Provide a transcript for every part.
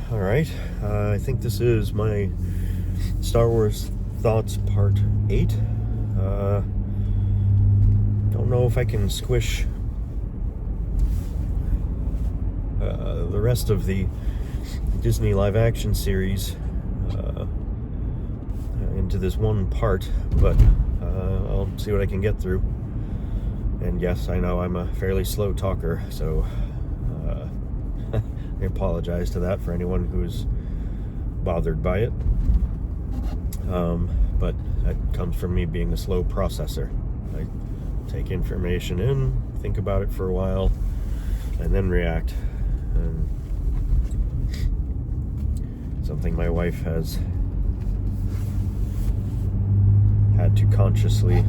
Alright, I think this is my Star Wars Thoughts Part 8. Don't know if I can squish the rest of the Disney live-action series into this one part, but I'll see what I can get through. And yes, I know I'm a fairly slow talker, so I apologize to that for anyone who's bothered by it. But that comes from me being a slow processor. I take information in, think about it for a while, and then react. And something my wife has had to consciously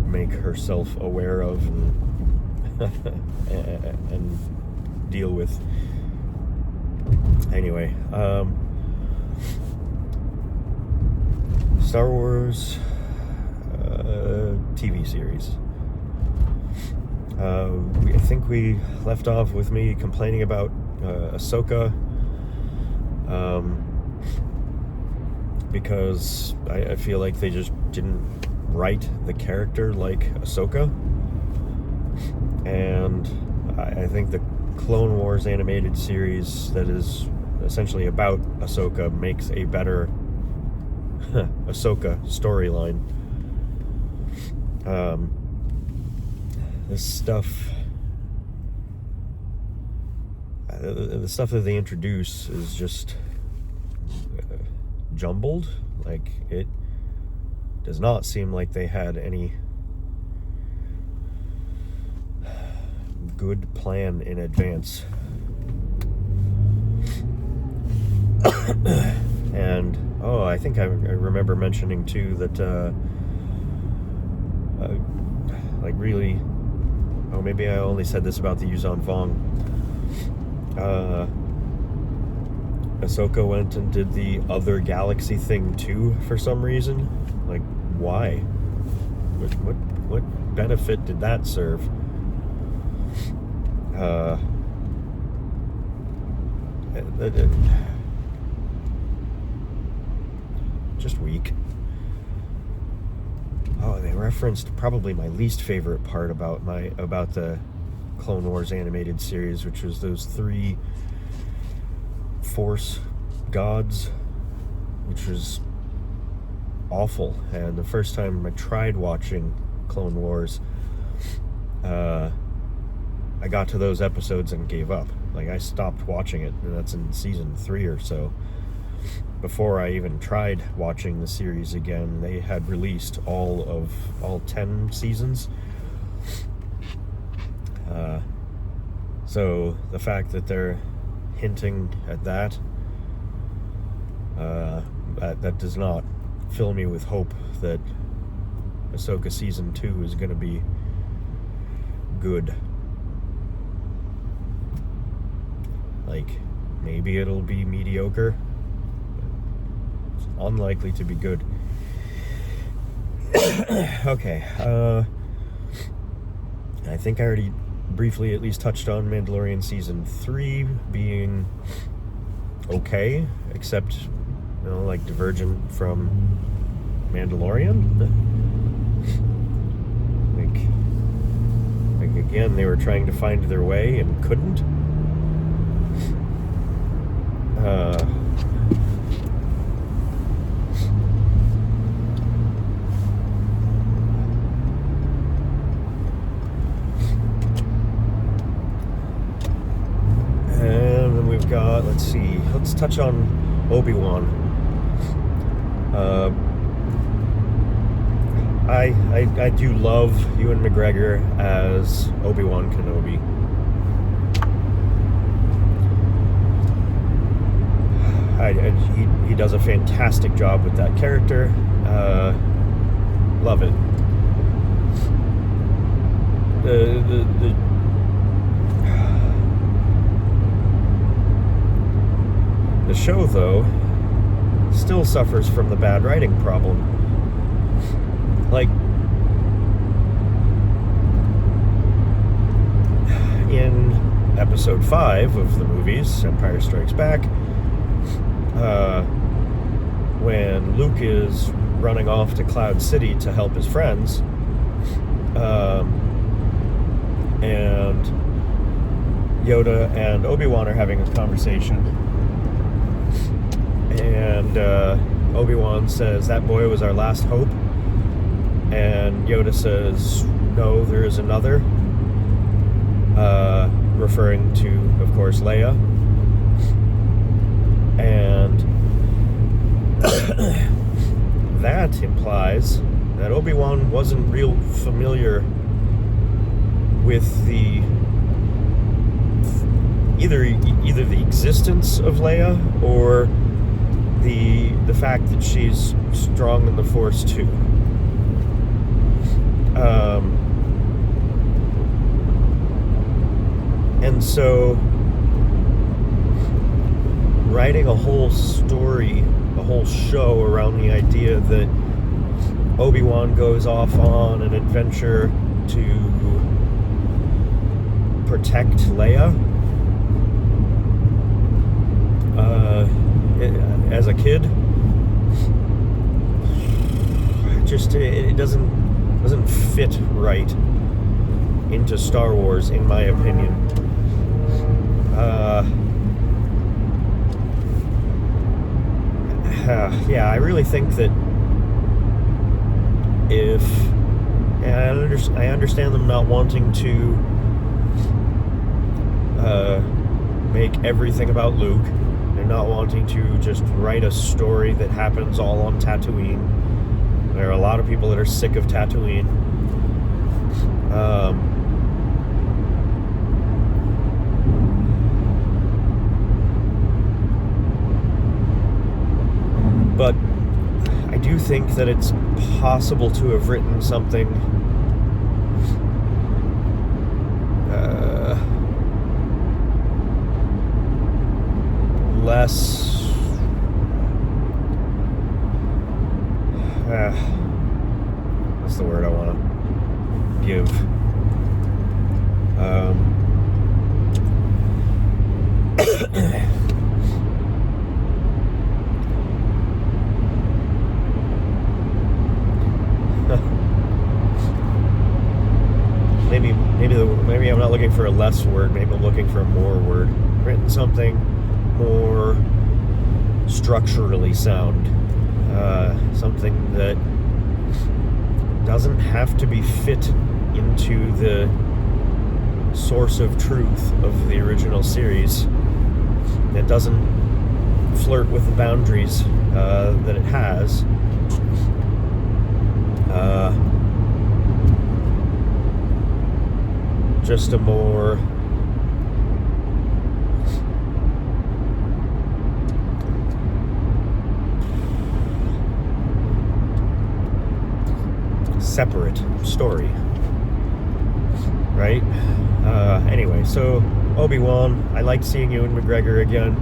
make herself aware of and deal with. Anyway, Star Wars TV series. I think we left off with me complaining about Ahsoka, because I feel like they just didn't write the character like Ahsoka, and I think the Clone Wars animated series that is essentially about Ahsoka makes a better Ahsoka storyline. This stuff, the stuff that they introduce is just jumbled. Like, it does not seem like they had any good plan in advance. And I think I remember mentioning too that really, maybe I only said this about the Yuuzhan Vong. Ahsoka went and did the other galaxy thing too for some reason. Like, why? What benefit did that serve? Just weak. They referenced probably my least favorite part about the Clone Wars animated series, which was those 3 Force gods, which was awful. And the first time I tried watching Clone Wars, I got to those episodes and gave up. Like, I stopped watching it, and that's in season 3 or so. Before I even tried watching the series again, they had released all 10 seasons. So the fact that they're hinting at that does not fill me with hope that Ahsoka season 2 is going to be good. Like, maybe it'll be mediocre. It's unlikely to be good. Okay. I think I already briefly at least touched on Mandalorian season 3 being okay, except, like, divergent from Mandalorian. Like again, they were trying to find their way and couldn't. And then we've got, let's touch on Obi-Wan. I do love Ewan McGregor as Obi-Wan Kenobi. He does a fantastic job with that character. Love it. The show, though, still suffers from the bad writing problem. Like, in episode 5 of the movies, Empire Strikes Back, when Luke is running off to Cloud City to help his friends, and Yoda and Obi-Wan are having a conversation, and Obi-Wan says, "That boy was our last hope," and Yoda says, "No, there is another," referring to, of course, Leia. And that implies that Obi-Wan wasn't real familiar with the either the existence of Leia or the fact that she's strong in the Force too. And so writing a whole story, a whole show around the idea that Obi-Wan goes off on an adventure to protect Leia, as a kid, it doesn't fit right into Star Wars, in my opinion. Yeah, I really think that I understand them not wanting to make everything about Luke. They're not wanting to just write a story that happens all on Tatooine. There are a lot of people that are sick of Tatooine. But I do think that it's possible to have written something less what's the word I want to give? Maybe I'm not looking for a less word. Maybe I'm looking for a more word. Written something more structurally sound. Something that doesn't have to be fit into the source of truth of the original series. It doesn't flirt with the boundaries that it has. Just a more separate story, right? Anyway, so Obi-Wan, I liked seeing Ewan McGregor again.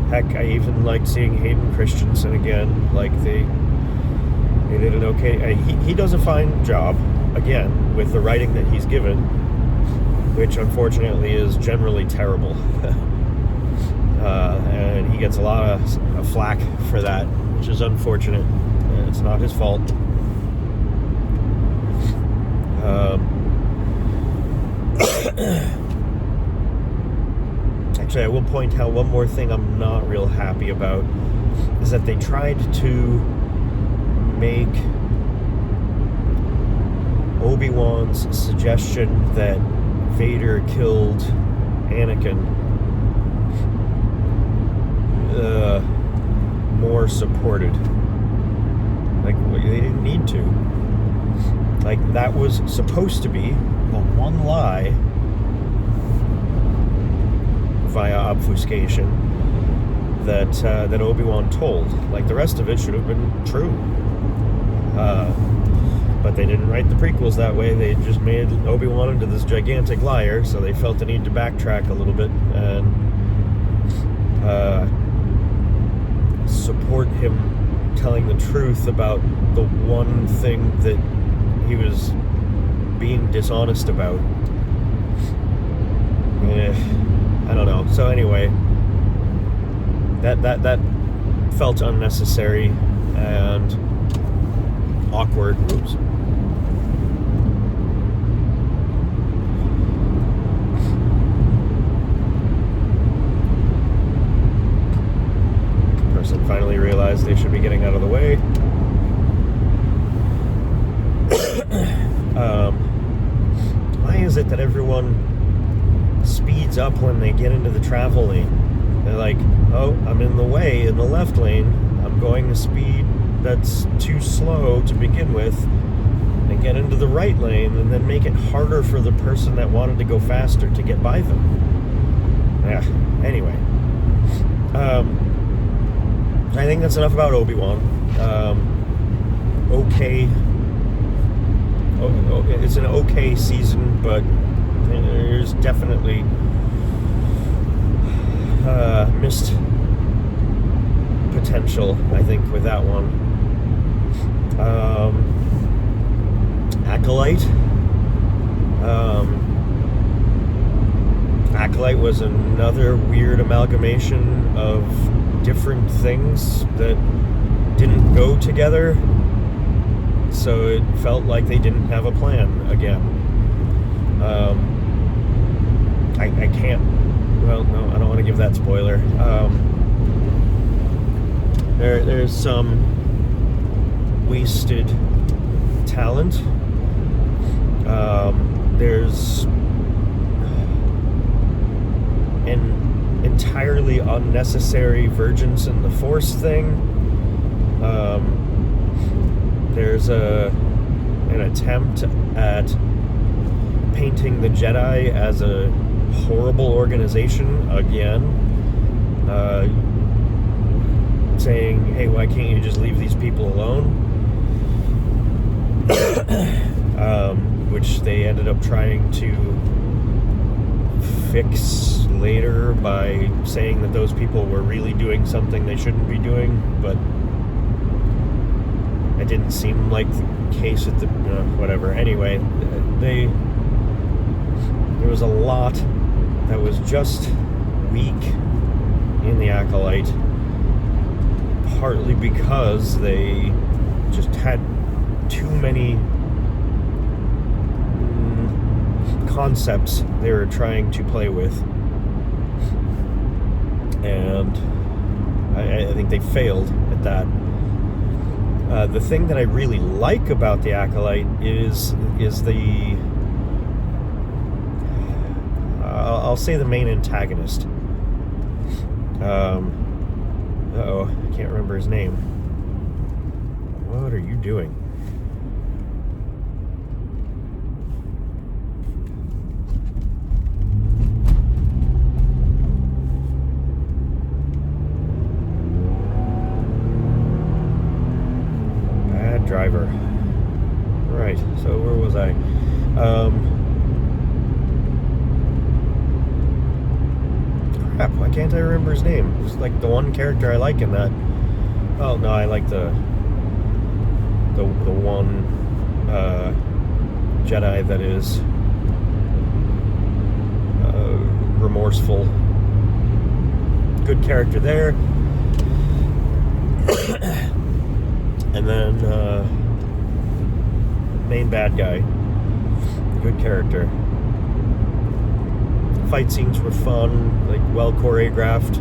Heck, I even liked seeing Hayden Christensen again. Like, they did an okay. He does a fine job again with the writing that he's given, which unfortunately is generally terrible. And he gets a lot of flack for that, which is unfortunate. It's not his fault. Actually, I will point out one more thing I'm not real happy about, is that they tried to make Obi-Wan's suggestion that Vader killed Anakin more supported. Like, they didn't need to. Like, that was supposed to be the one lie via obfuscation that Obi-Wan told. Like, the rest of it should have been true. But they didn't write the prequels that way. They just made Obi-Wan into this gigantic liar, so they felt the need to backtrack a little bit and support him telling the truth about the one thing that he was being dishonest about. I don't know. So anyway, that felt unnecessary and awkward. Oops. Person finally realized they should be getting out of the way. Why is it that everyone speeds up when they get into the travel lane? They're like, oh, I'm in the way in the left lane. I'm going the speed that's too slow to begin with, and get into the right lane and then make it harder for the person that wanted to go faster to get by them. Yeah, anyway. I think that's enough about Obi-Wan. Okay. It's an okay season, but there's definitely missed potential, I think, with that one. Acolyte. Acolyte was another weird amalgamation of different things that didn't go together, so it felt like they didn't have a plan again. I can't, well, no, I don't want to give that spoiler. There's some wasted talent. There's an entirely unnecessary Virgins in the Force thing. There's an attempt at painting the Jedi as a horrible organization again, saying, hey, why can't you just leave these people alone? Which they ended up trying to fix later by saying that those people were really doing something they shouldn't be doing, but it didn't seem like the case at the whatever. Anyway, there was a lot that was just weak in the Acolyte, partly because they just had too many concepts they were trying to play with, and I think they failed at that. The thing that I really like about the Acolyte is the I'll say the main antagonist. Uh-oh, I can't remember his name. What are you doing? Bad driver. Right, so where was I? Crap, why can't I remember his name? It's like the one character I like in that. Oh no, I like the one Jedi that is remorseful. Good character there. And then main bad guy. Good character. Fight scenes were fun, like well choreographed.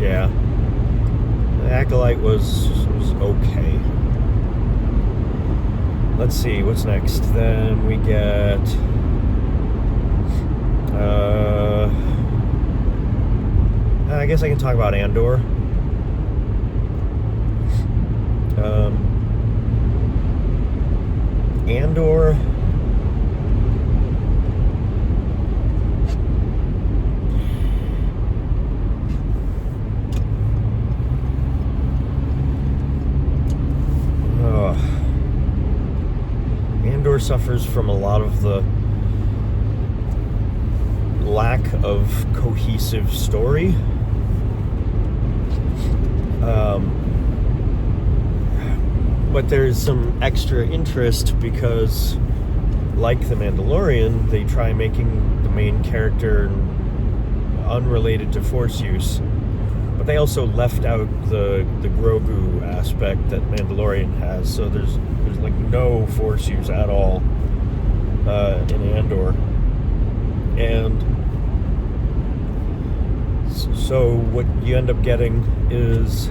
Yeah. The Acolyte was okay. Let's see, what's next? Then we get I guess I can talk about Andor. Andor Andor suffers from a lot of the lack of cohesive story. But there's some extra interest because, like The Mandalorian, they try making the main character unrelated to Force use. But they also left out the Grogu aspect that Mandalorian has, so there's like no Force use at all in Andor. And so what you end up getting is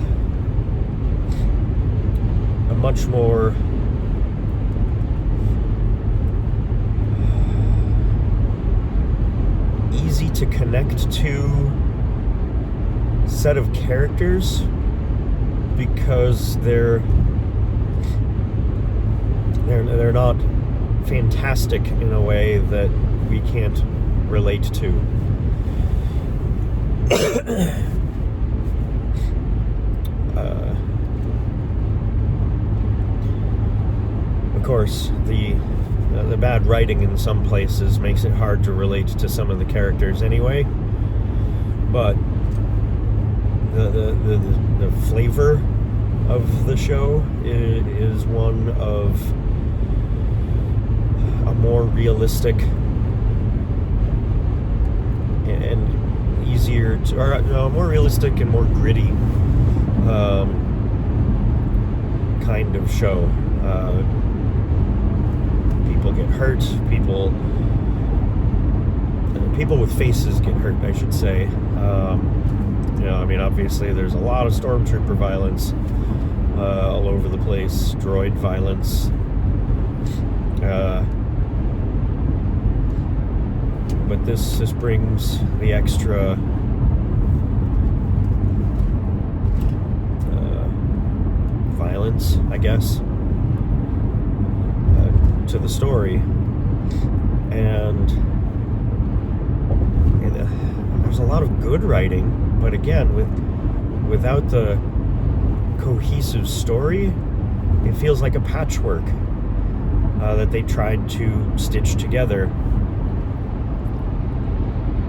a much more easy to connect to set of characters, because they're not fantastic in a way that we can't relate to. Of course, the bad writing in some places makes it hard to relate to some of the characters anyway, but the flavor of the show is one of a more realistic and easier to, or no, more realistic and more gritty kind of show. People get hurt. People with faces get hurt, I should say. I mean, obviously there's a lot of stormtrooper violence all over the place, droid violence. But this brings the extra violence, I guess, to the story. And there's a lot of good writing. But again, without the cohesive story, it feels like a patchwork that they tried to stitch together.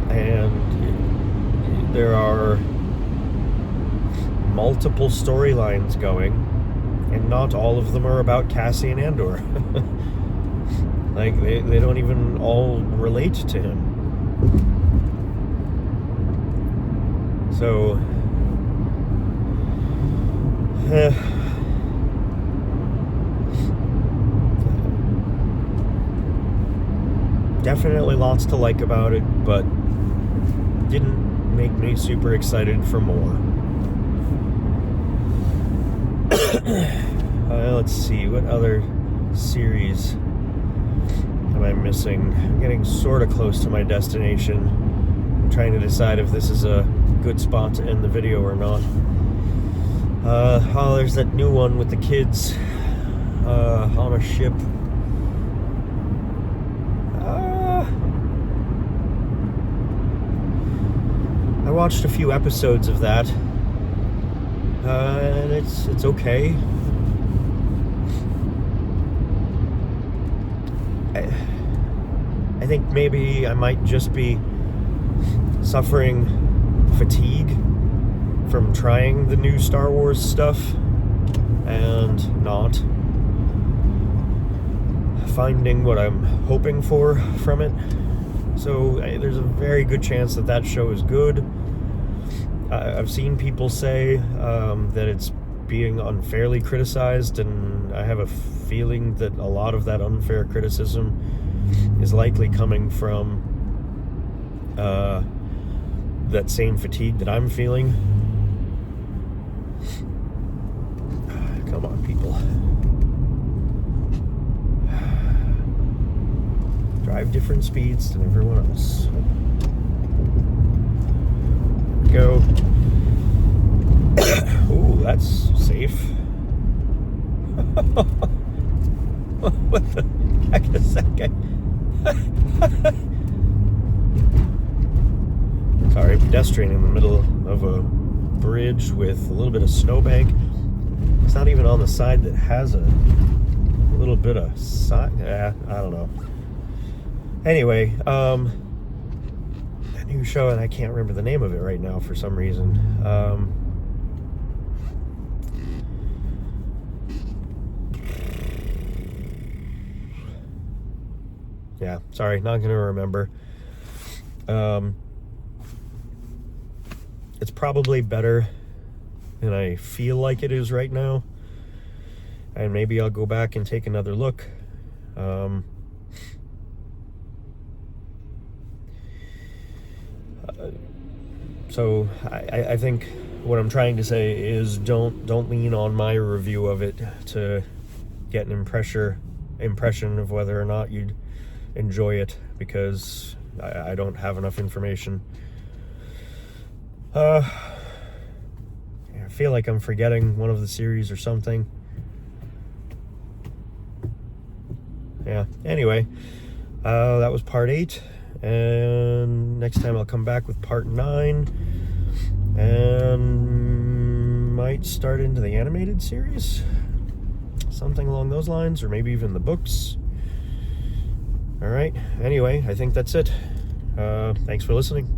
And there are multiple storylines going, and not all of them are about Cassian Andor. Like, they don't even all relate to him. So, definitely lots to like about it, but didn't make me super excited for more. Let's see, what other series am I missing? I'm getting sort of close to my destination. I'm trying to decide if this is a good spot to end the video or not. There's that new one with the kids on a ship. I watched a few episodes of that, and it's okay. I think maybe I might just be suffering fatigue from trying the new Star Wars stuff and not finding what I'm hoping for from it. So there's a very good chance that show is good. I've seen people say that it's being unfairly criticized, and I have a feeling that a lot of that unfair criticism is likely coming from that same fatigue that I'm feeling. Come on, people. Drive different speeds than everyone else. There we go. Ooh, that's safe. What the heck is that guy? Sorry, pedestrian in the middle of a bridge with a little bit of snowbank. It's not even on the side that has a little bit of side. I don't know. Anyway, a new show, and I can't remember the name of it right now for some reason. Yeah, sorry, not gonna remember. it's probably better than I feel like it is right now. And maybe I'll go back and take another look. So I think what I'm trying to say is don't lean on my review of it to get an impression of whether or not you'd enjoy it, because I don't have enough information. I feel like I'm forgetting one of the series or something. Yeah, anyway, that was part 8, and next time I'll come back with part 9, and might start into the animated series, something along those lines, or maybe even the books. All right, anyway, I think that's it. Thanks for listening.